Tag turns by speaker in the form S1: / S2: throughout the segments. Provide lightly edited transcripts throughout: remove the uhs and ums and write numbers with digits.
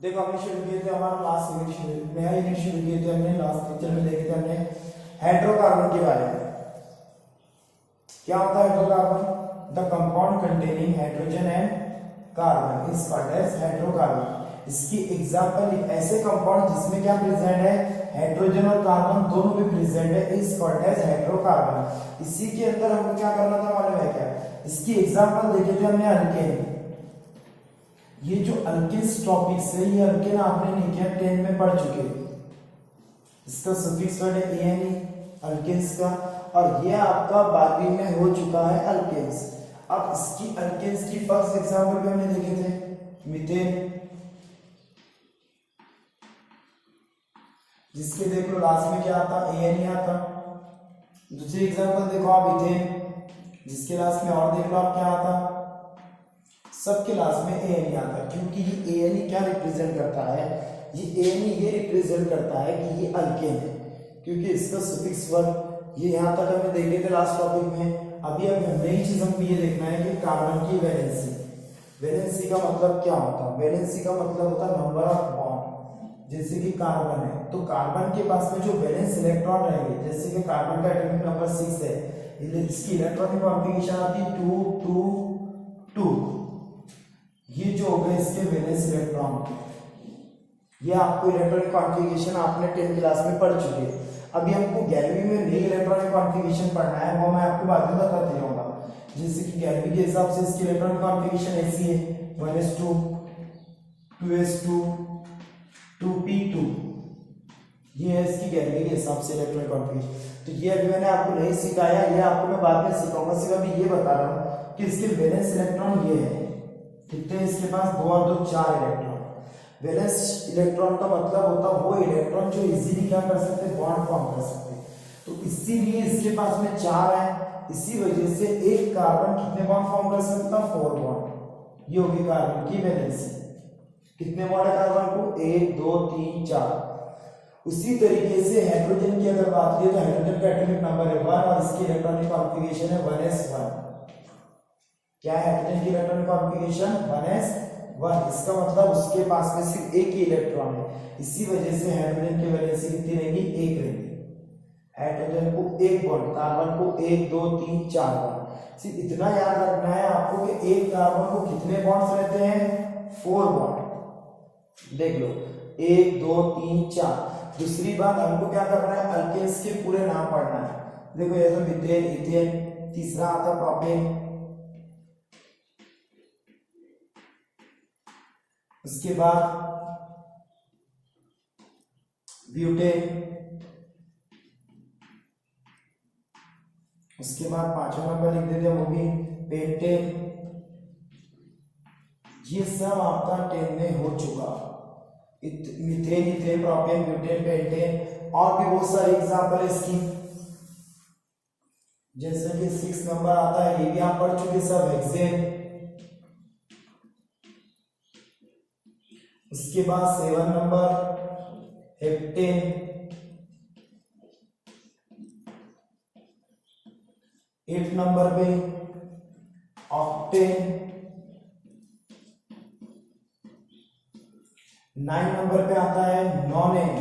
S1: देखो हमने शुरू किए थे हमारा लास्ट यूनिट नया यूनिट शुरू किए थे हमने लास्ट लेक्चर में देखे थे हमने हाइड्रोकार्बन के बारे में। क्या होता है hydrocarbon? The compound containing hydrogen and carbon is called as hydrocarbon. इसकी एग्जांपल एक ऐसे कंपाउंड जिसमें क्या प्रेजेंट है, हाइड्रोजन और कार्बन दोनों भी प्रेजेंट है, इज कॉल्ड एज हाइड्रोकार्बन। इसी के अंदर हमको क्या करना था मालूम है क्या? इसकी एग्जांपल देखे थे हमने अल्केन। ये जो अल्केन्स टॉपिक्स है ये अल्केन आपने नहीं किया 10 में पढ़ चुके। इसका सफिक्स वर्ड है एन अल्केन्स का, और ये आपका 12वीं में हो चुका है अल्केन्स। अब इसकी अल्केन्स की फर्स्ट एग्जांपल भी हमने देखे थे मीथेन, जिसके देख लो लास्ट में क्या आता एन ही आता। दूसरी एग्जांपल देखो आप इथेन, जिसके लास्ट में और देख लो आप क्या आता, सबके लास्ट में एन ही आता। क्योंकि ये एन ही क्या रिप्रेजेंट करता है, ये एन ही ये रिप्रेजेंट करता है कि ये अल्केन है, क्योंकि इसका सफिक्स वर्ड ये यहाँ तक हमने देखे थे लास्ट टॉपिक में। अभी अब नई चीज हमको ये देखना है कि कार्बन की वैलेंसी। वैलेंसी का मतलब क्या होता है? वैलेंसी का मतलब होता है नंबर ऑफ बॉन्ड। जैसे कि कार्बन है तो कार्बन के पास में जो वैलेंस इलेक्ट्रॉन रहेंगे, जैसे कि कार्बन का एटॉमिक नंबर 6 है, इसकी इलेक्ट्रॉनिक कॉन्फ़िगरेशन आती है 2 2 2। ये जो हो गए इसके वैलेंस इलेक्ट्रॉन, ये आपको इलेक्ट्रॉनिक कॉन्फ़िगरेशन आपने 10 क्लास में पढ़ चुके हैं। अभी हमको 11वीं में नई इलेक्ट्रॉनिक कॉन्फ़िगरेशन पढ़ना है, वो मैं आपको बाद में बताते जाऊंगा। जैसे कि 11वीं के हिसाब से इसकी इलेक्ट्रॉनिक कॉन्फ़िगरेशन ऐसी है 1s2 2s2 2p2। ये है इसकी 11वीं के हिसाब से इलेक्ट्रॉनिक कॉन्फ़िगरेशन। तो ये अभी मैंने आपको नहीं सिखाया, ये आपको मैं बाद में सिखाऊंगा। सिर्फ अभी ये बता रहा हूँ कि इसके वैलेंस इलेक्ट्रॉन ये है, कितने इसके पास 2 और 2 4 इलेक्ट्रॉन। वैलेंस इलेक्ट्रॉन का मतलब होता है वो इलेक्ट्रॉन जो इजीली क्या कर सकते हैं, बॉन्ड फॉर्म कर सकते हैं। तो इसीलिए इसके पास में 4 है, इसी वजह से एक कार्बन कितने बॉन्ड फॉर्म कर सकता है, 4 बॉन्ड। ये होगी कार्बन की वैलेंसी। कितने बॉन्ड है कार्बन को, 1 2 3 4। उसी तरीके से हाइड्रोजन की अगर बात करें तो हाइड्रोजन का एटॉमिक नंबर है 1 और इसकी इलेक्ट्रॉनिक कॉन्फ़िगरेशन है 1s1। क्या है हाइड्रोजन की इलेक्ट्रॉनिक कॉन्फ़िगरेशन 1s1। इसका मतलब उसके पास में सिर्फ एक ही इलेक्ट्रॉन है, इसी वजह से हाइड्रोजन की वैलेंसी कितनी रहेगी, 1 रहेगी। हाइड्रोजन को 1 बॉन्ड, कार्बन को 1 2 3 4 बॉन्ड। सिर्फ इतना याद रखना है आपको कि एक कार्बन को कितने बॉन्ड्स रहते हैं, 4 बॉन्ड। देख लो 1 2 3 4। दूसरी बात हमको क्या करना है, अल्केन्स के पूरे नाम पढ़ना है। देखो ये तो मीथेन इथेन, तीसरा आता प्रोपेन, उसके बाद ब्यूटेन, उसके बाद 5वां नंबर लिख देते हैं वो भी पेंटेन। ये सब आपका 10 में हो चुका। Methane ethane propane butane pentane, और भी बहुत सारे एग्जांपल है इसकी। जैसे कि 6 नंबर आता है, ये भी आप पढ़ चुके सब, हेक्सेन। उसके बाद 7 नंबर हेप्टेन, 8 नंबर पे ऑक्टेन, 9 नंबर पे आता है नॉनेन,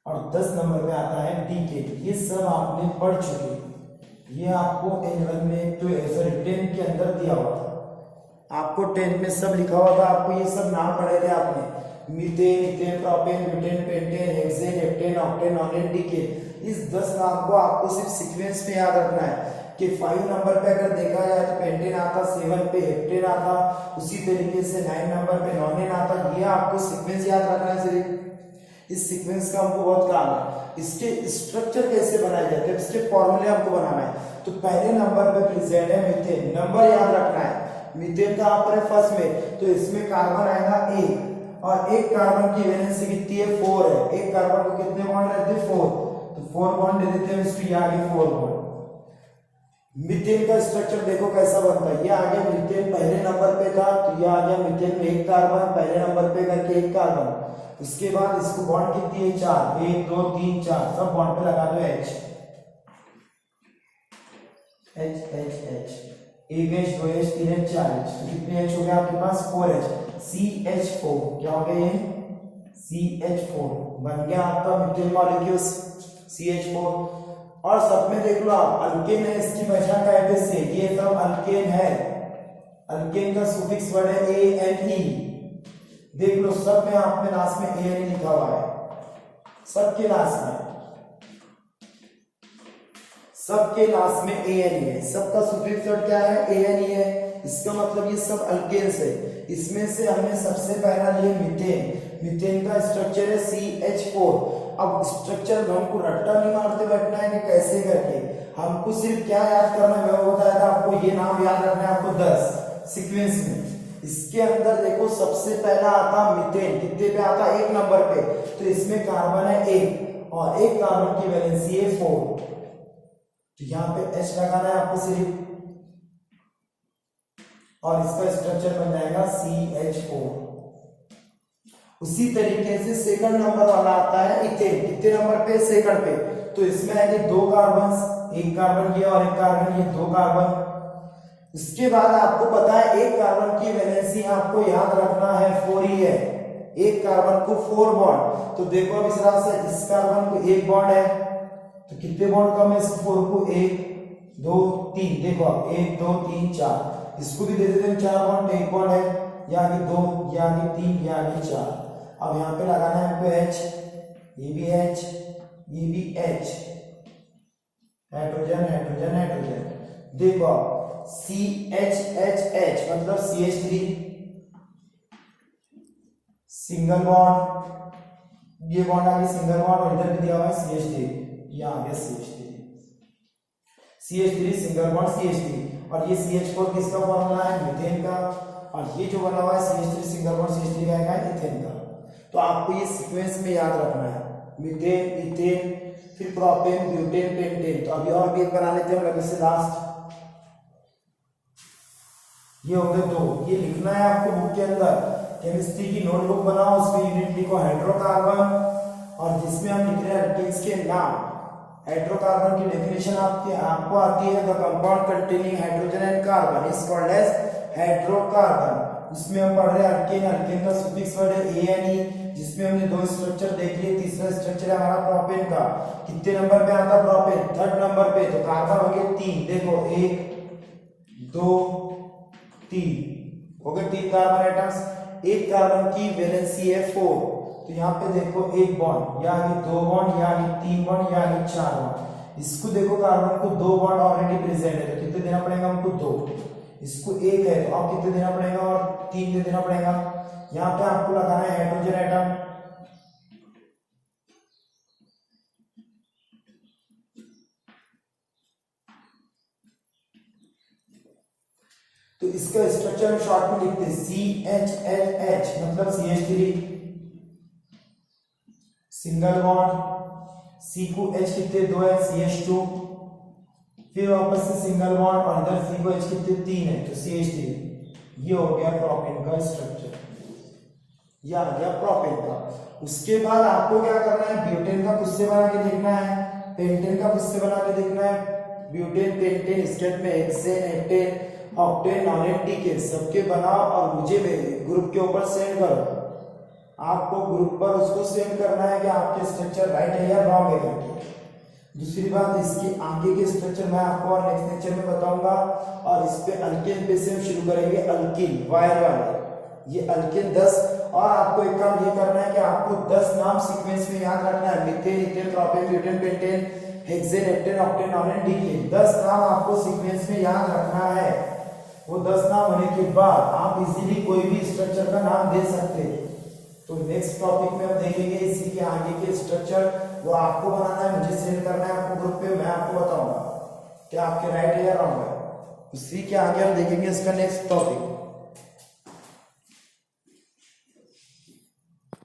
S1: और 10 नंबर पे आता है डीकेन। ये सब आपने पढ़ चुके। ये आपको एनुअल में तो 10 के अंदर दिया हुआ था, आपको 10 में सब लिखा हुआ था। आपको ये सब नाम पढ़े थे आपने, methane ethane propane butane pentane hexane heptane octane nonane decane. इस 10 नाम को आपको सिर्फ सीक्वेंस में याद रखना है कि 5 नंबर पे अगर देखा जाए तो पेंटेन आता, 7 पे हेप्टेन आता, उसी तरीके से 9 नंबर पे नॉनेन आता। ये आपको सीक्वेंस याद रखना है सिर्फ। इस सीक्वेंस का हमको बहुत काम है। इसके स्ट्रक्चर कैसे बनाए जाते हैं, इसके फॉर्मूले हमको बनाना है। तो पहले नंबर पे प्रेजेंट है मीथेन, नंबर याद रखना है। मीथेन का आप फर्स्ट में, तो इसमें कार्बन आएगा 1, और एक कार्बन की वैलेंसी कितनी है, 4 है। एक कार्बन को कितने बॉन्ड रहते हैं, 4, तो 4 बॉन्ड दे देते हैं इसको, ये आगे 4 बॉन्ड। मीथेन का स्ट्रक्चर देखो कैसा बनता है। ये आगे मीथेन पहले नंबर पे था, तो ये आ गया मीथेन में एक कार्बन, पहले नंबर पे करके एक कार्बन। उसके बाद इसको बॉन्ड कितनी है, 4, 1 2 3 4, सब बॉन्ड पे लगा दो H H H H। एक H, 2H, 3H, 4H, तो कितने H हो गए आपके पास 4H, CH4, क्या हो गया ये CH4 बन गया आपका मीथेन मॉलिक्यूल्स CH4। और सब में देख लो आप अल्केन है, इसकी पहचान कैसे से, ये सब अल्केन है, अल्केन का सुफिक्स वर्ड है ANE, देख लो सब में आप में लास्ट में ANE लिखा हुआ है, सबके लास्ट में, सबके लास्ट में ANE है, सबका सुफिक्स वर्ड क्या है ANE है, इसका मतलब ये सब अल्केन्स है। इसमें से हमने सबसे पहला लिया मीथेन, मीथेन का स्ट्रक्चर है CH4। अब स्ट्रक्चर हमको रट्टा नहीं मारते बैठना है कि कैसे करके, हमको सिर्फ क्या याद करना है, मैं बताया था आपको, ये नाम याद रखना है आपको 10 सीक्वेंस में। इसके अंदर देखो सबसे पहला आता मीथेन, कितने पे आता 1 नंबर पे, तो इसमें कार्बन है 1 और एक कार्बन की वैलेंसी है 4, तो यहाँ पे H लगाना है आपको सिर्फ, और इसका स्ट्रक्चर बन जाएगा CH4। उसी तरीके से सेकंड नंबर वाला आता है इथेन, कितने नंबर पे सेकंड पे, तो इसमें आएंगे 2 कार्बन, एक कार्बन ये और एक कार्बन ये, 2 कार्बन। इसके बाद आपको पता है एक कार्बन की वैलेंसी आपको याद रखना है 4 ही है, एक कार्बन को 4 बॉन्ड, तो देखो अब इस तरह से इस कार्बन को 1 बॉन्ड है, तो कितने बॉन्ड कम है इस 4 को 1 2 3, देखो अब 1 2 3 4, इसको भी दे देते हैं 4 बॉन्ड, 1 बॉन्ड है, ये आगे 2, ये आगे 3, ये आगे 4। अब यहाँ पे लगाना है हमको H, ये भी H, ये भी H, हाइड्रोजन हाइड्रोजन हाइड्रोजन, देखो CHHH मतलब CH3 सिंगल बॉन्ड, ये बॉन्ड आगे सिंगल बॉन्ड, और इधर भी दिया हुआ है CH3, ये आ गया CH3 सिंगल बॉन्ड CH3, और ये CH4 किसका फॉर्मूला है मीथेन का, और ये जो बना हुआ है CH3 सिंगल बॉन्ड CH3 का है इथेन का। तो आपको ये सीक्वेंस में याद रखना है, मीथेन इथेन फिर प्रोपेन ब्यूटेन पेंटेन। तो अभी और भी एक बना लेते हैं लगे से लास्ट, ये हो गए 2, ये लिखना है आपको बुक के अंदर, केमिस्ट्री की नोटबुक बनाओ, उसमें यूनिट लिखो हाइड्रोकार्बन, और जिसमें हम लिख रहे हैं अल्केन्स के नाम। हाइड्रोकार्बन की डेफिनेशन आपको आती है, the compound containing hydrogen and carbon is called as hydrocarbon. इसमें हम पढ़ रहे हैं अल्केन, अल्केन का सुफिक्स वर्ड है ANE, जिसमें हमने 2 स्ट्रक्चर देख लिए, तीसरा स्ट्रक्चर है हमारा प्रोपेन का, कितने नंबर पे आता प्रोपेन 3rd नंबर पे, तो कार्बन हो गए 3, देखो 1 2 3 हो गए 3 कार्बन एटम्स, एक कार्बन की वैलेंसी है 4, तो यहाँ पे देखो 1 बॉन्ड, यानी 2 बॉन्ड, यानी 3 बॉन्ड, यानी 4 बॉन्ड। इसको देखो कार्बन को 2 बॉन्ड ऑलरेडी प्रेजेंट है, तो कितने देना पड़ेगा हमको 2, इसको 1 है तो अब कितने देना पड़ेगा और 3 दे देना पड़ेगा। यहाँ पे आपको लगाना है हाइड्रोजन एटम, तो इसका स्ट्रक्चर हम शॉर्ट में लिखते हैं CHLH मतलब CH3 सिंगल बॉन्ड, C को H कितने 2 है CH2, फिर वापस से सिंगल बॉन्ड, और इधर C को H कितने 3 है तो CH3। ये हो गया प्रोपेन का स्ट्रक्चर, ये आ गया प्रोपेन का। उसके बाद आपको क्या करना है, ब्यूटेन का खुद से बना के देखना है, पेंटेन का खुद से बना के देखना है, ब्यूटेन पेंटेन इसके में hexane attain octane nonane decane सबके बनाओ और मुझे ग्रुप के ऊपर सेंड करो। आपको ग्रुप पर उसको सेंड करना है कि आपके स्ट्रक्चर राइट है या रॉन्ग है करके। दूसरी बात, इसके आगे के स्ट्रक्चर मैं आपको और नेक्स्ट लेक्चर में बताऊंगा, और इस पे अल्केन पे से हम शुरू करेंगे, अल्कीन वायर वाले, ये अल्केन 10। और आपको एक काम ये करना है कि आपको 10 नाम सीक्वेंस में याद रखना है, methane ethane propane butane pentane hexane attain octane nonane decane, 10 नाम आपको सीक्वेंस में याद रखना है। वो 10 नाम होने के बाद आप इजीली कोई भी स्ट्रक्चर का नाम दे सकते हैं। तो नेक्स्ट टॉपिक में हम देखेंगे इसी के आगे के स्ट्रक्चर, वो आपको बनाना है, मुझे सेंड करना है आपको ग्रुप पे, मैं आपको बताऊंगा क्या आपके राइट है या रॉन्ग है। उसी के आगे हम देखेंगे इसका नेक्स्ट टॉपिक।